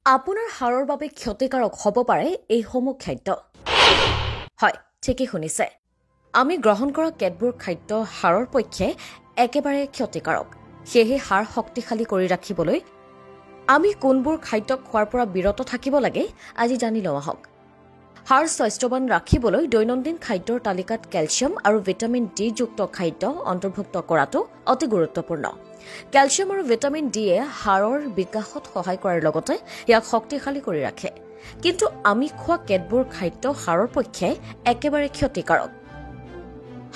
আপোনাৰ হাড়ৰ বাবে ক্ষতিকাৰক হ'ব পাৰে এই সমূহ খাদ্য হয় ঠিকই শুনিছে আমি গ্ৰহণ কৰা কেতবোৰ খাদ্য হাড়ৰ পক্ষে একেবাৰে ক্ষতিকাৰক সেয়ে হাড় শক্তিশালী কৰি ৰাখিবলৈ আমি কোনবোৰ খাদ্য খোৱাৰ পৰা বিৰত থাকিব লাগে আজি জানি লওঁ আহক হাড় স্বাস্থ্যৱান ৰাখিবলৈ দৈনন্দিন খাদ্যৰ তালিকাত কেলছিয়াম আৰু ভিটামিন ডি যুক্ত খাদ্য অন্তৰ্ভুক্ত কৰাটো অতি গুৰুত্বপূৰ্ণ কেলছিয়াম আৰু ভিটামিন ডিয়ে হাড়ৰ বিকাশত সহায় কৰাৰ লগতে ইয়াক শক্তিশালী কৰি ৰাখে কিন্তু আমি খোৱা কেতবোৰ খাদ্য হাড়ৰ পক্ষে একেবাৰে ক্ষতিকাৰক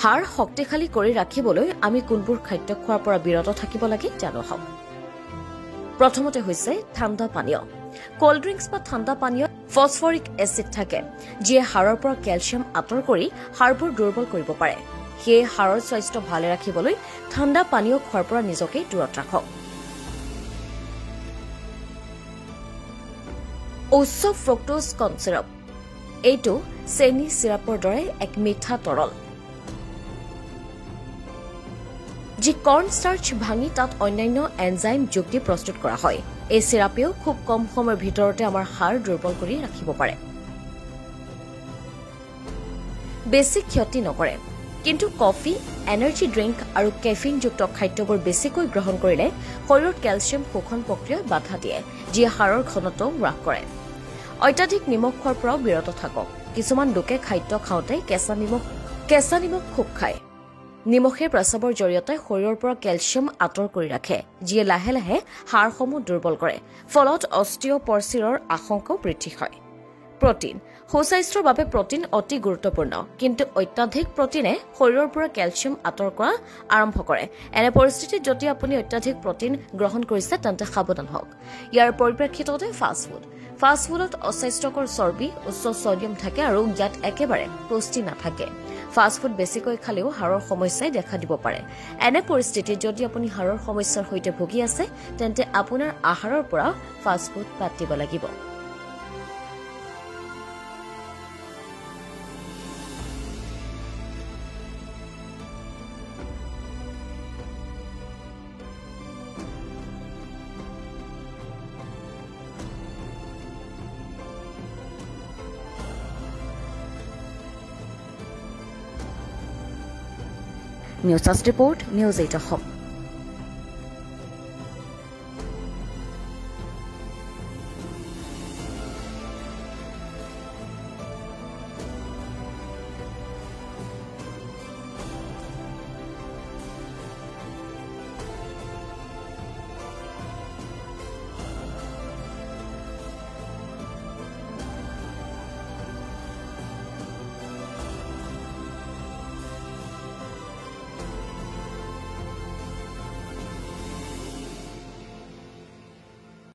হাড় শক্তিশালী কৰি ৰাখিবলৈ আমি কোনবোৰ খাদ্য খোৱাৰ পৰা বিৰত থাকিব লাগে জানো আহক প্ৰথমতে হৈছে ঠাণ্ডা পানীয় কোল্ড ড্ৰিংকছ বা ঠাণ্ডা পানীয় ফসফৰিক এচিড থাকে যিয়ে হাড়ৰ পৰা কেলছিয়াম আঁতৰ কৰি হাড়বোৰ দুৰ্বল কৰিব পাৰে সেয়ে হাড়ৰ স্বাস্থ্য ভালে ৰাখিবলৈ ঠাণ্ডা পানীয় খোৱাৰ পৰা নিজকে দূৰত ৰাখক উচ্চ ফ্ৰক্টোজ কৰ্ণ চিৰাপ এইটো চেনি চিৰাপৰ দৰে এক মিঠা তৰল যি কৰ্ণ ষ্টাৰ্চ ভাঙি তাত অন্যান্য এনজাইম যোগ দি প্ৰস্তুত কৰা হয় এই চিৰাপেও খুব কম সময়ৰ ভিতৰতে আমাৰ হাড় দুৰ্বল কৰি ৰাখিব পাৰে বেছি ক্ষতি নকৰে কিন্তু কফি এনাৰ্জি ড্ৰিংক আৰু কেফিনযুক্ত খাদ্যবোৰ বেছিকৈ গ্ৰহণ কৰিলে শৰীৰত কেলছিয়াম শোষণ প্ৰক্ৰিয়াত বাধা দিয়ে যিয়ে হাড়ৰ ঘনত্ব হ্ৰাস কৰে অত্যাধিক নিমখ খোৱাৰ পৰাও বিৰত থাকক কিছুমান লোকে খাদ্য খাওঁতে কেঁচা নিমখ খুব খায় নিমখে প্ৰস্ৰাৱৰ জৰিয়তে শৰীৰৰ পৰা কেলছিয়াম আঁতৰ কৰি ৰাখে যিয়ে লাহে লাহে হাড়সমূহ দুৰ্বল কৰে ফলত অস্টিঅপৰচিছৰ আশংকাও বৃদ্ধি হয় প্ৰটিন সুস্বাস্থ্যৰ বাবে প্ৰটিন অতি গুৰুত্বপূৰ্ণ কিন্তু অত্যাধিক প্ৰটিনে শৰীৰৰ পৰা কেলছিয়াম আঁতৰ কৰা আৰম্ভ কৰে এনে পৰিস্থিতিত যদি আপুনি অত্যাধিক প্ৰটিন গ্ৰহণ কৰিছে তেন্তে সাৱধান হওক ইয়াৰ পৰিপ্ৰেক্ষিততে ফাষ্টফুডত অস্বাস্থ্যকৰ চৰ্বি উচ্চ ছডিয়াম থাকে আৰু ইয়াত একেবাৰে পুষ্টি নাথাকে ফাষ্টফুড বেছিকৈ খালেও হাড়ৰ সমস্যাই দেখা দিব পাৰে এনে পৰিস্থিতিত যদি আপুনি হাড়ৰ সমস্যাৰ সৈতে ভুগি আছে তেন্তে আপোনাৰ আহাৰৰ পৰা ফাষ্টফুড বাদ দিব লাগিব News Report, News 8 Home.